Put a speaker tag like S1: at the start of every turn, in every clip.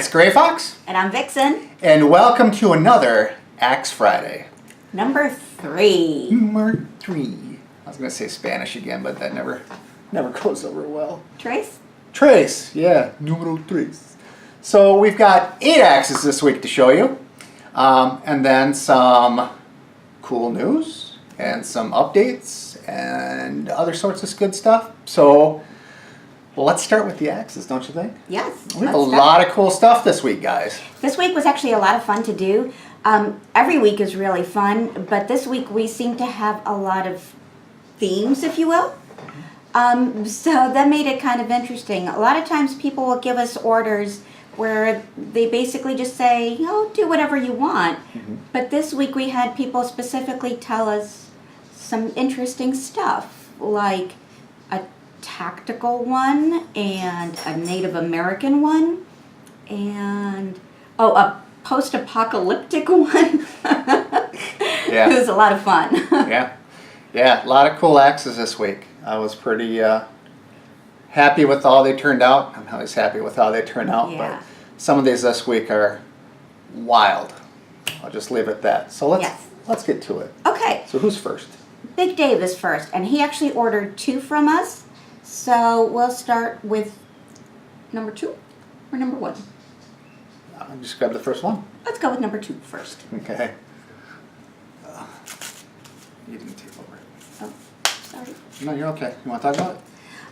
S1: it's Gray Fox.
S2: And I'm Vixen.
S1: And welcome to another Axe Friday.
S2: Number 3.
S1: Number 3. I was going to say Spanish again, but that never goes over well.
S2: Trace?
S1: Trace, yeah. Numero tres. So we've got 8 axes this week to show you. And then some cool news and some updates and other sorts of good stuff. So let's start with the axes, don't you think?
S2: Yes.
S1: We have a lot of cool stuff this week, guys.
S2: This week was actually a lot of fun to do. Every week is really fun, but this week we seem to have a lot of themes, if you will. So that made it kind of interesting. A lot of times people will give us orders where they basically just say, do whatever you want. Mm-hmm. But this week we had people specifically tell us some interesting stuff, like a tactical one and a Native American one and a post-apocalyptic one.
S1: Yeah.
S2: It was a lot of fun.
S1: Yeah, a lot of cool axes this week. I was pretty happy with how they turned out. I'm always happy with how they turn out,
S2: Yeah.
S1: but some of these this week are wild. I'll just leave it at that. So let's get to it.
S2: Okay.
S1: So who's first?
S2: Big Dave is first, and he actually ordered 2 from us. So we'll start with number 2 or number 1?
S1: Just grab the first one.
S2: Let's go with number 2 first.
S1: Okay. You didn't take over.
S2: Oh, sorry.
S1: No, you're okay. You want to talk about it?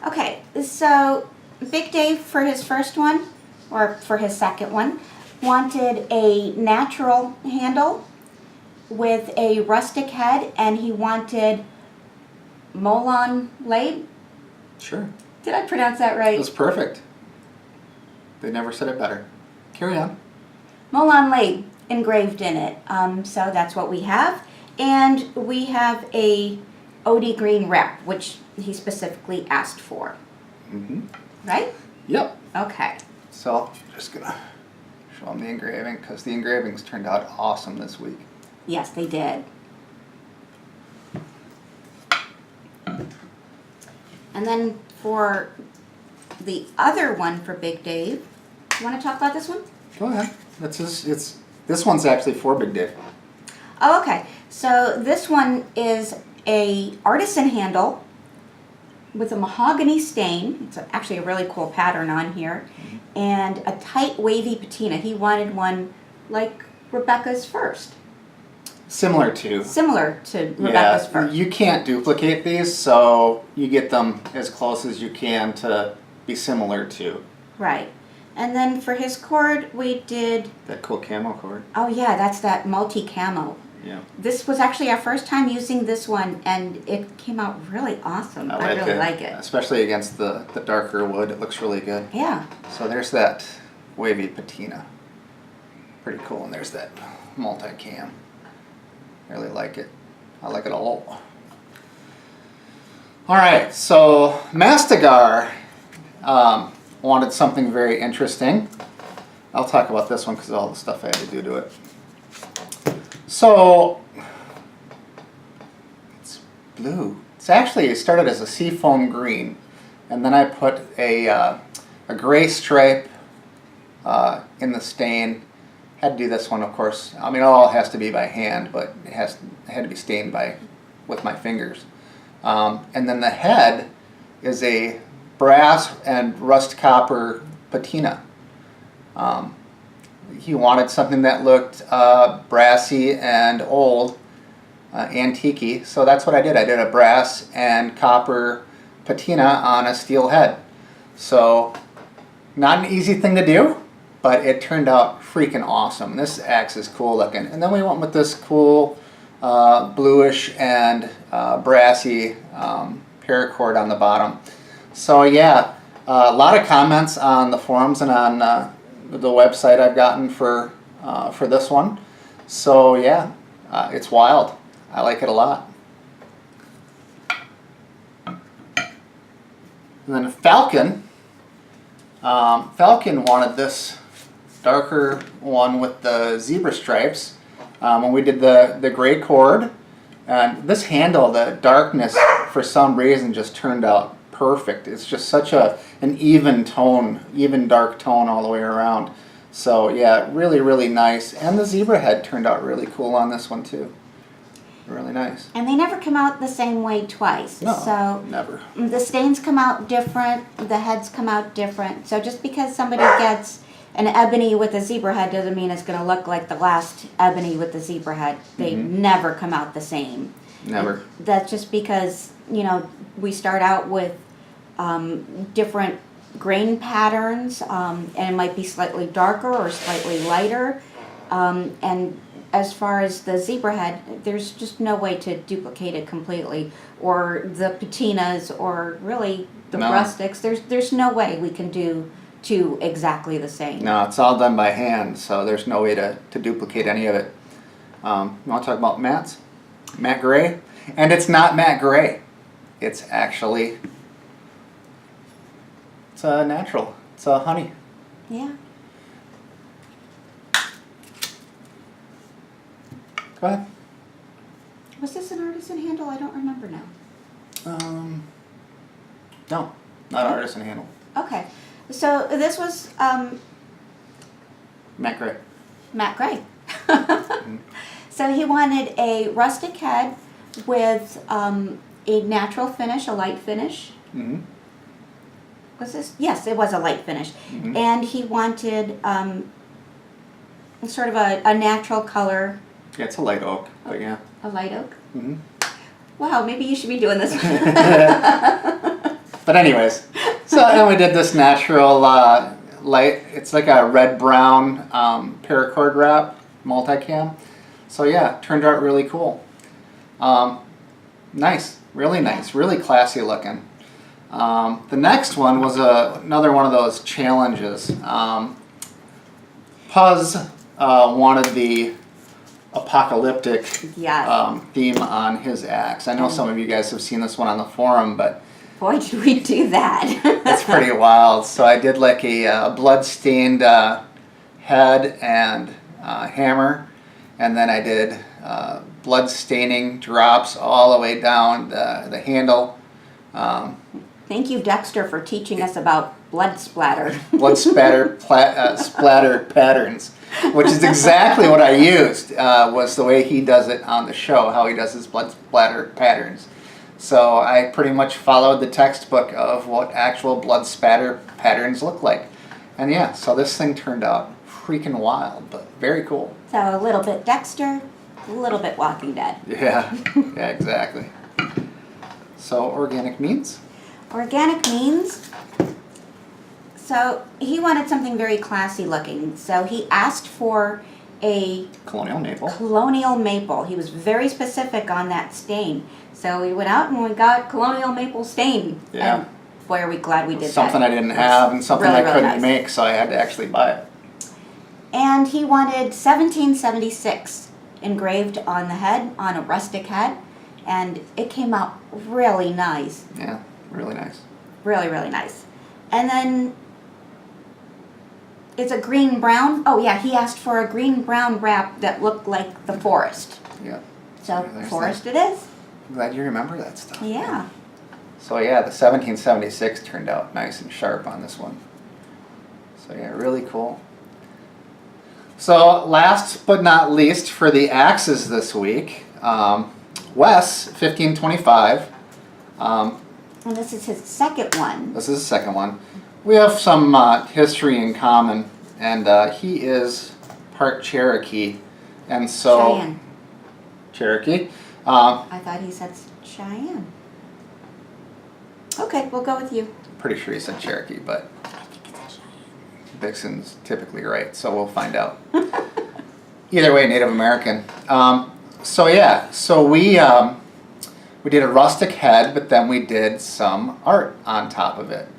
S2: Okay, so Big Dave for his first one, or for his second one, wanted a natural handle with a rustic head, and he wanted Molon Lade.
S1: Sure.
S2: Did I pronounce that right?
S1: It was perfect. They never said it better. Carry on.
S2: Molon Lade engraved in it. So that's what we have. And we have a OD Green rep, which he specifically asked for.
S1: Mm-hmm.
S2: Right?
S1: Yep.
S2: Okay.
S1: So just gonna show them the engraving because the engravings turned out awesome this week.
S2: Yes, they did. And then for the other one for Big Dave, you want to talk about this one?
S1: Go ahead. This one's actually for Big Dave.
S2: Oh, okay. So this one is a artisan handle with a mahogany stain. It's actually a really cool pattern on here. Mm-hmm. And a tight wavy patina. He wanted one like Rebecca's first.
S1: Similar to
S2: Rebecca's first.
S1: You can't duplicate these, so you get them as close as you can to be similar to.
S2: Right. And then for his cord, we did...
S1: That cool camo cord.
S2: Oh yeah, that's that multi-camo.
S1: Yeah.
S2: This was actually our first time using this one, and it came out really awesome. I really like it.
S1: Especially against the darker wood, it looks really good.
S2: Yeah.
S1: So there's that wavy patina. Pretty cool. And there's that multi-cam. I really like it. I like it a lot. Alright, so Mastigar wanted something very interesting. I'll talk about this one because of all the stuff I had to do to it. So, it's blue. It started as a seafoam green, and then I put a gray stripe in the stain. Had to do this one, of course. I mean, it all has to be by hand, but it had to be stained with my fingers. And then the head is a brass and rust copper patina. He wanted something that looked brassy and old, antique-y, so that's what I did. I did a brass and copper patina on a steel head. So, not an easy thing to do, but it turned out freaking awesome. This axe is cool looking. And then we went with this cool bluish and brassy paracord on the bottom. So yeah, a lot of comments on the forums and on the website I've gotten for this one. So yeah, it's wild. I like it a lot. And then Falcon. Falcon wanted this darker one with the zebra stripes. When we did the gray cord, and this handle, the darkness for some reason just turned out perfect. It's just such an even tone, even dark tone all the way around. So yeah, really, really nice. And the zebra head turned out really cool on this one too. Really nice.
S2: And they never come out the same way twice.
S1: No,
S2: So
S1: never.
S2: the stains come out different, the heads come out different. So just because somebody gets an ebony with a zebra head doesn't mean it's going to look like the last ebony with the zebra head. They never come out the same.
S1: Never.
S2: That's just because, you know, we start out with different grain patterns, and it might be slightly darker or slightly lighter. And as far as the zebra head, there's just no way to duplicate it completely. Or the patinas, or really the
S1: No.
S2: rustics. There's no way we can do two exactly the same.
S1: No, it's all done by hand, so there's no way to duplicate any of it. You want to talk about mattes? Matte gray? And it's not matte gray. It's actually, it's a natural. It's a honey.
S2: Yeah.
S1: Go ahead.
S2: Was this an artisan handle? I don't remember now.
S1: No, not artisan handle.
S2: Okay. So this was
S1: Matte gray.
S2: Matt Gray. So he wanted a rustic head with a natural finish, a light finish.
S1: Mm-hmm.
S2: Was this? Yes, it was a light finish.
S1: Mhm.
S2: And he wanted sort of a natural color,
S1: Yeah, it's a light oak, but yeah.
S2: a light oak.
S1: Mm-hmm.
S2: Wow, maybe you should be doing this.
S1: But anyways, so then we did this natural light. It's like a red-brown paracord wrap multicam. So yeah, turned out really cool. Nice, really nice, really classy looking. The next one was another one of those challenges. Puz wanted the apocalyptic
S2: Yes.
S1: theme on his axe. I know some of you guys have seen this one on the forum, but
S2: Boy, did we do that.
S1: it's pretty wild. So I did like a blood-stained head and hammer, and then I did blood-staining drops all the way down the handle.
S2: Thank you, Dexter, for teaching us about blood splatter.
S1: Blood splatter patterns, which is exactly what I used, was the way he does it on the show, how he does his blood splatter patterns. So I pretty much followed the textbook of what actual blood spatter patterns look like. And yeah, so this thing turned out freaking wild, but very cool.
S2: So a little bit Dexter, a little bit Walking Dead.
S1: Yeah, yeah, exactly. So organic means?
S2: Organic means, so he wanted something very classy looking. So he asked for a
S1: Colonial maple.
S2: colonial maple. He was very specific on that stain. So we went out and we got colonial maple stain.
S1: Yeah.
S2: And boy, are we glad we did
S1: Something
S2: that.
S1: I didn't have and something
S2: really,
S1: I
S2: really
S1: couldn't
S2: nice.
S1: make, so I had to actually buy it.
S2: And he wanted 1776 engraved on the head, on a rustic head. And it came out really nice.
S1: Yeah, really nice.
S2: Really, really nice. And then it's a green brown. Oh yeah, he asked for a green brown wrap that looked like the forest.
S1: Yeah.
S2: So
S1: There's
S2: forest it is.
S1: I'm glad you remember that stuff.
S2: Yeah.
S1: So yeah, the 1776 turned out nice and sharp on this one. So yeah, really cool. So last but not least for the axes this week, Wes 1525.
S2: And this is his second one.
S1: This is the second one. We have some history in common, and he is part Cherokee, and so
S2: Cheyenne.
S1: Cherokee.
S2: I thought he said Cheyenne. Okay, we'll go with you.
S1: Pretty sure he said Cherokee, but Vixen's typically right, so we'll find out. Either way, Native American. So yeah, so we did a rustic head, but then we did some art on top of it.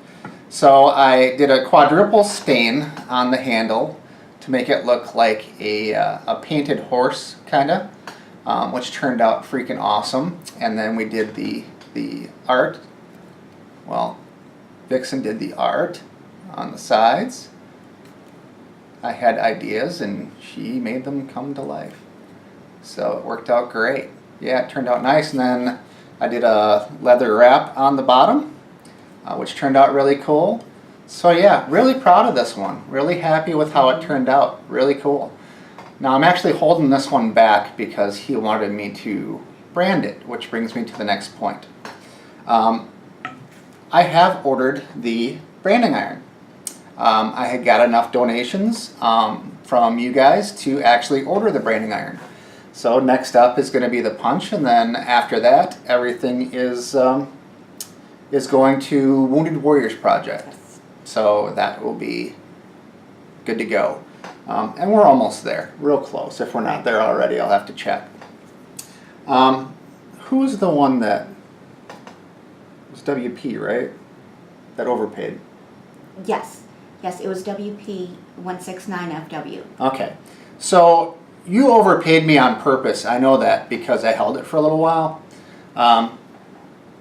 S1: So I did a quadruple stain on the handle to make it look like a painted horse, kinda, which turned out freaking awesome. And then we did the art. Well, Vixen did the art on the sides. I had ideas and she made them come to life. So it worked out great. Yeah, it turned out nice. And then I did a leather wrap on the bottom, which turned out really cool. So yeah, really proud of this one. Really happy with how it turned out. Really cool. Now I'm actually holding this one back because he wanted me to brand it, which brings me to the next point. I have ordered the branding iron. I had got enough donations from you guys to actually order the branding iron. So next up is going to be the punch, and then after that, everything is going to Wounded Warriors Project. So that will be good to go. And we're almost there, real close. If we're not there already, I'll have to check. Who's the one that was WP, right? That overpaid.
S2: Yes, it was WP 169FW.
S1: Okay, so you overpaid me on purpose. I know that because I held it for a little while.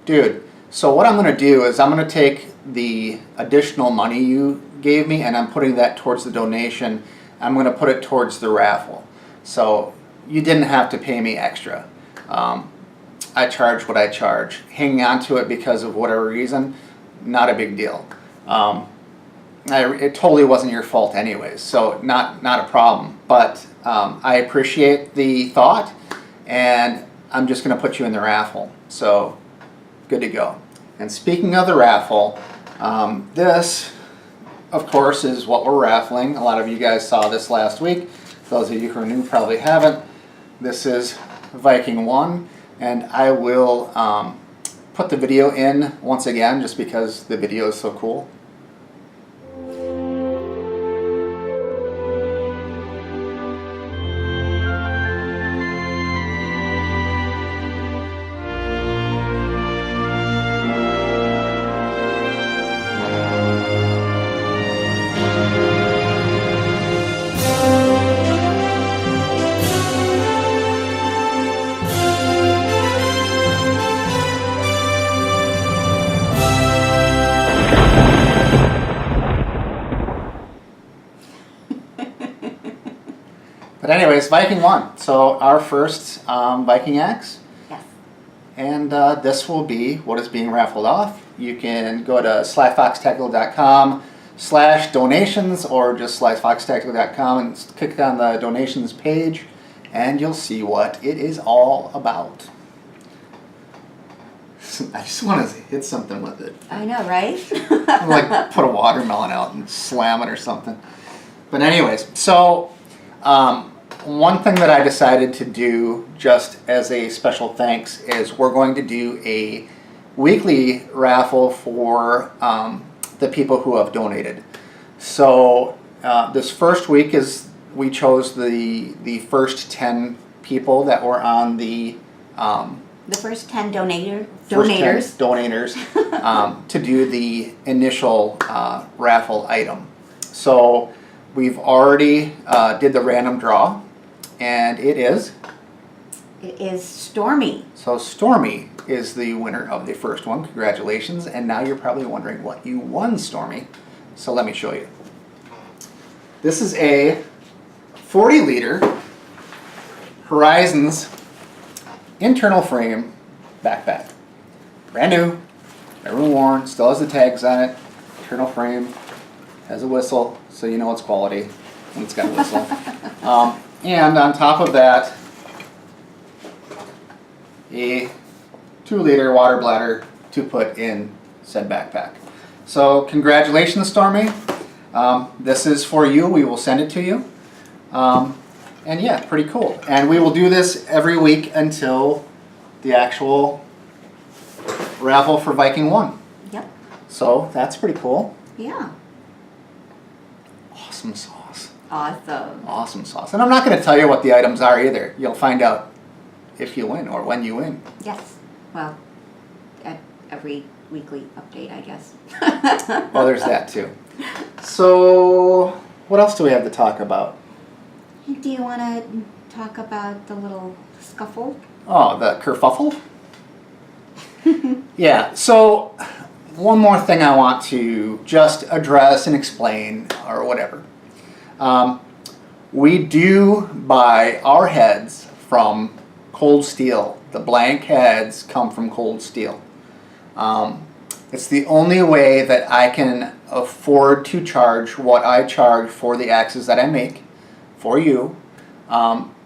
S1: Dude, so what I'm going to do is I'm going to take the additional money you gave me and I'm putting that towards the donation. I'm going to put it towards the raffle. So you didn't have to pay me extra. I charge what I charge. Hanging on to it because of whatever reason, not a big deal. It totally wasn't your fault anyways, so not a problem. But I appreciate the thought, and I'm just going to put you in the raffle. So good to go. And speaking of the raffle, this, of course, is what we're raffling. A lot of you guys saw this last week. Those of you who are new probably haven't. This is Viking 1, and I will put the video in once again just because the video is so cool. But anyways, Viking 1. So our first Viking axe.
S2: Yes.
S1: And this will be what is being raffled off. You can go to slyfoxtactical.com/donations or just slyfoxtactical.com and click on the donations page and you'll see what it is all about. I just want to hit something with it.
S2: I know, right?
S1: Like put a watermelon out and slam it or something. But anyways, so one thing that I decided to do just as a special thanks is we're going to do a weekly raffle for the people who have donated. So this first week is we chose the first 10 people that were on the
S2: first 10 donators
S1: to do the initial raffle item. So we've already did the random draw, and it is
S2: Stormy.
S1: So Stormy is the winner of the first one. Congratulations. And now you're probably wondering what you won, Stormy. So let me show you. This is a 40-liter Horizons internal frame backpack. Brand new, never been worn, still has the tags on it. Internal frame, has a whistle, so you know it's quality when it's got a whistle. And on top of that, a 2-liter water bladder to put in said backpack. So congratulations, Stormy. This is for you. We will send it to you. And yeah, pretty cool. And we will do this every week until the actual raffle for Viking 1.
S2: Yep.
S1: So that's pretty cool.
S2: Yeah.
S1: Awesome sauce.
S2: Awesome.
S1: Awesome sauce. And I'm not going to tell you what the items are either. You'll find out if you win or when you win.
S2: Yes. Well, at every weekly update, I guess.
S1: Well, there's that too. So, what else do we have to talk about?
S2: Do you want to talk about the little scuffle?
S1: Oh, the kerfuffle? Yeah, so one more thing I want to just address and explain or whatever. We do buy our heads from Cold Steel. The blank heads come from Cold Steel. It's the only way that I can afford to charge what I charge for the axes that I make for you,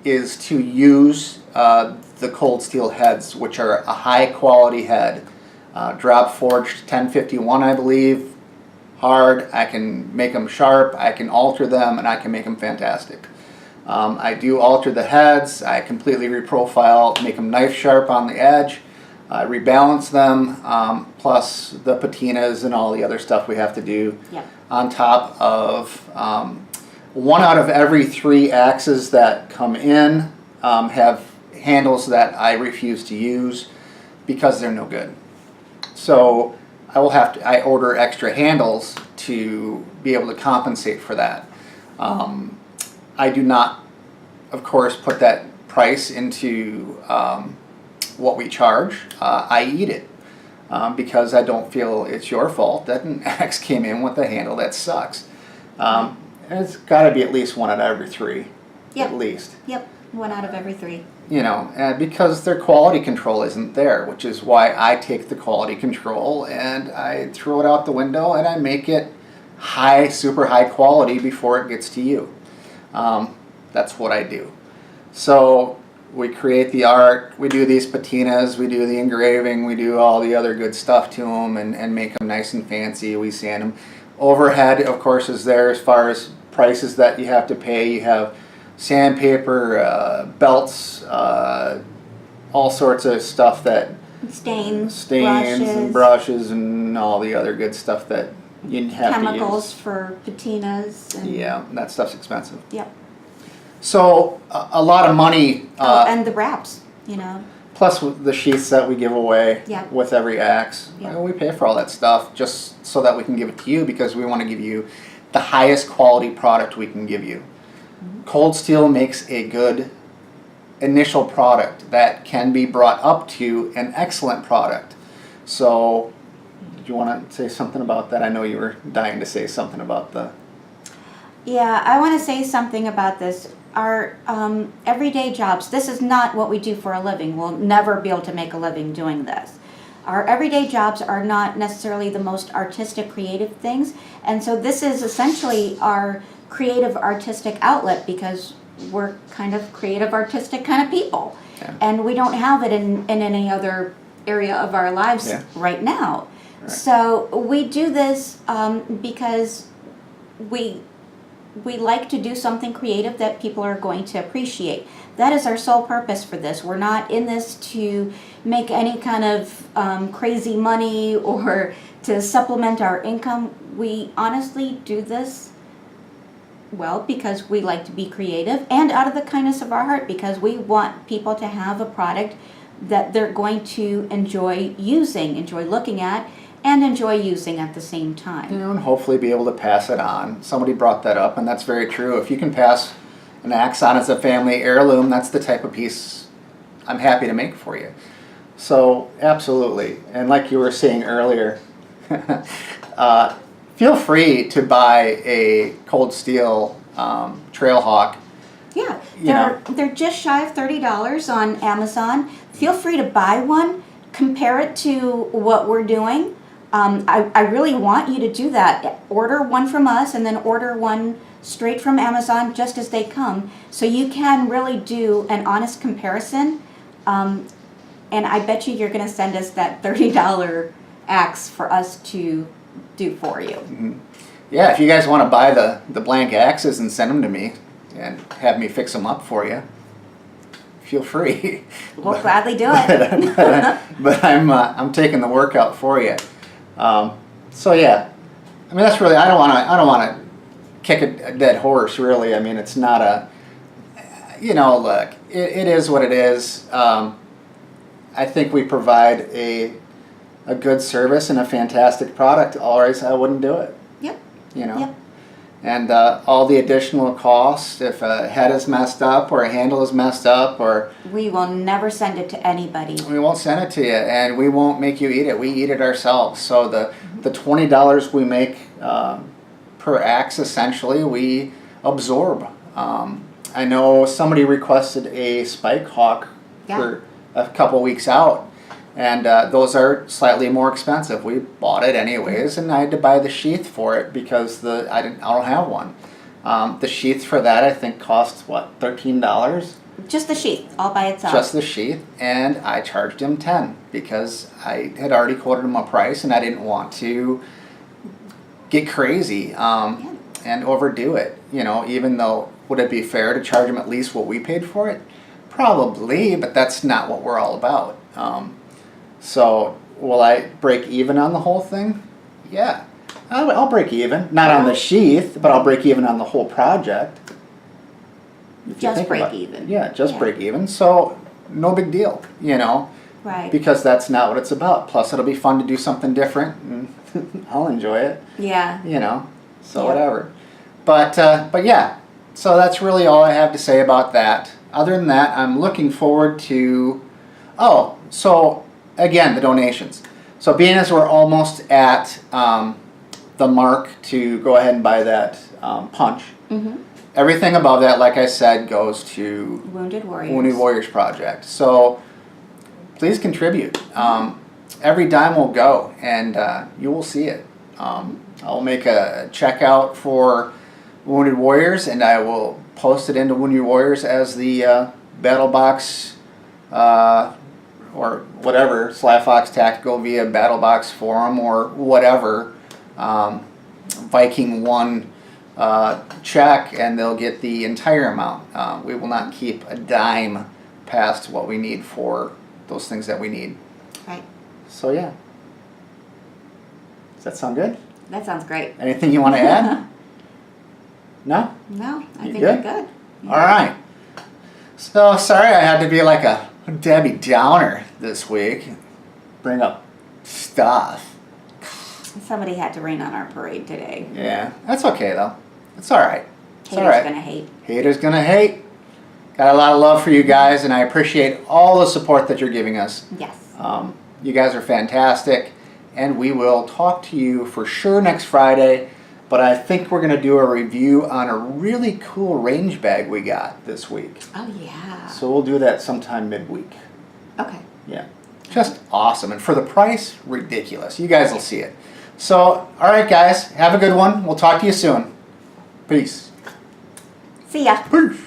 S1: is to use the cold steel heads, which are a high quality head, drop forged 1051, I believe, hard. I can make them sharp, I can alter them, and I can make them fantastic. I do alter the heads, I completely reprofile, make them knife sharp on the edge, rebalance them, plus the patinas and all the other stuff we have to do.
S2: Yep.
S1: On top of 1 out of every 3 axes that come in have handles that I refuse to use because they're no good. So I order extra handles to be able to compensate for that. I do not, of course, put that price into what we charge. I eat it because I don't feel it's your fault that an axe came in with a handle that sucks. It's got to be at least 1 out of every 3,
S2: Yep.
S1: at least.
S2: Yep, 1 out of every 3.
S1: You know, because their quality control isn't there, which is why I take the quality control and I throw it out the window and I make it super high quality before it gets to you. That's what I do. So we create the art, we do these patinas, we do the engraving, we do all the other good stuff to them and make them nice and fancy. We sand them. Overhead, of course, is there as far as prices that you have to pay. You have sandpaper, belts, all sorts of stuff that
S2: Stains,
S1: stains
S2: brushes,
S1: and brushes and all the other good stuff that you have
S2: chemicals
S1: to use.
S2: for patinas. And,
S1: Yeah, that stuff's expensive.
S2: Yep.
S1: So a lot of money,
S2: and the wraps, you know.
S1: plus the sheaths that we give away
S2: Yep.
S1: with every axe.
S2: Yep.
S1: We pay for all that stuff just so that we can give it to you because we want to give you the highest quality product we can give you. Cold Steel makes a good initial product that can be brought up to an excellent product. So, do you want to say something about that? I know you were dying to say something about the...
S2: Yeah, I want to say something about this. Our everyday jobs, this is not what we do for a living. We'll never be able to make a living doing this. Our everyday jobs are not necessarily the most artistic, creative things. And so this is essentially our creative, artistic outlet because we're kind of creative, artistic kind of people.
S1: Yeah.
S2: And we don't have it in any other area of our lives
S1: Yeah.
S2: right now.
S1: Right.
S2: So we do this because we like to do something creative that people are going to appreciate. That is our sole purpose for this. We're not in this to make any kind of crazy money or to supplement our income. We honestly do this, well, because we like to be creative and out of the kindness of our heart because we want people to have a product that they're going to enjoy using, enjoy looking at, and enjoy using at the same time.
S1: You know, and hopefully be able to pass it on. Somebody brought that up, and that's very true. If you can pass an axe on as a family heirloom, that's the type of piece I'm happy to make for you. So, absolutely. And like you were saying earlier, feel free to buy a Cold Steel Trailhawk.
S2: Yeah,
S1: You know.
S2: they're just shy of $30 on Amazon. Feel free to buy one, compare it to what we're doing. I really want you to do that. Order one from us and then order one straight from Amazon just as they come. So you can really do an honest comparison. And I bet you're going to send us that $30 axe for us to do for you.
S1: Yeah, if you guys want to buy the blank axes and send them to me and have me fix them up for you, feel free.
S2: We'll gladly do it.
S1: But I'm taking the work out for you. So yeah, I mean that's really I don't want to kick a dead horse really. I mean it's not a look it is what it is. I think we provide a good service and a fantastic product. Otherwise I wouldn't do it.
S2: Yep.
S1: Yep. And all the additional costs, if a head is messed up or a handle is messed up, or
S2: We will never send it to anybody.
S1: we won't send it to you, and we won't make you eat it. We eat it ourselves. So the $20 we make per axe, essentially, we absorb. I know somebody requested a Spike Hawk
S2: Yeah.
S1: for a couple weeks out, And those are slightly more expensive. We bought it anyways, and I had to buy the sheath for it because I don't have one. The sheath for that I think cost what, $13?
S2: Just the sheath, all by itself.
S1: Just the sheath, and I charged him 10 because I had already quoted him a price, and I didn't want to get crazy and overdo it. You know, even though would it be fair to charge him at least what we paid for it? Probably, but that's not what we're all about. So will I break even on the whole thing? Yeah, I'll break even. Not on the sheath, but I'll break even on the whole project. If you
S2: Just
S1: think
S2: break
S1: about it.
S2: even.
S1: Yeah, just
S2: Yeah.
S1: break even. So no big deal, you know,
S2: Right.
S1: because that's not what it's about. Plus, it'll be fun to do something different, and I'll enjoy it,
S2: Yeah.
S1: you know. So
S2: Yeah.
S1: whatever. But yeah. So that's really all I have to say about that. Other than that, I'm looking forward to. Oh, so again, the donations. So being as we're almost at the mark to go ahead and buy that punch.
S2: Mm-hmm.
S1: Everything above that, like I said, goes to
S2: Wounded Warriors.
S1: Wounded Warriors Project. So please contribute. Every dime will go, and you will see it. I'll make a checkout for Wounded Warriors, and I will post it into Wounded Warriors as the Battle Box or whatever, Slafox Tactical via Battle Box Forum or whatever, Viking 1 check, and they'll get the entire amount. We will not keep a dime past what we need for those things that we need.
S2: Right.
S1: So yeah. Does that sound good?
S2: That sounds great.
S1: Anything you want to add? No?
S2: No, I
S1: You
S2: think
S1: good?
S2: we're good. Yeah.
S1: All right. So sorry I had to be like a Debbie Downer this week. Bring up stuff.
S2: Somebody had to rain on our parade today.
S1: Yeah, that's okay though. It's all right. It's all
S2: Haters
S1: right.
S2: gonna hate.
S1: Haters gonna hate. Got a lot of love for you guys, and I appreciate all the support that you're giving us.
S2: Yes.
S1: You guys are fantastic, and we will talk to you for sure next Friday. But I think we're gonna do a review on a really cool range bag we got this week.
S2: Oh yeah.
S1: So we'll do that sometime midweek.
S2: Okay.
S1: Yeah, just awesome, and for the price, ridiculous. You guys will see it. So, all right, guys, have a good one. We'll talk to you soon. Peace.
S2: See ya.
S1: Peace.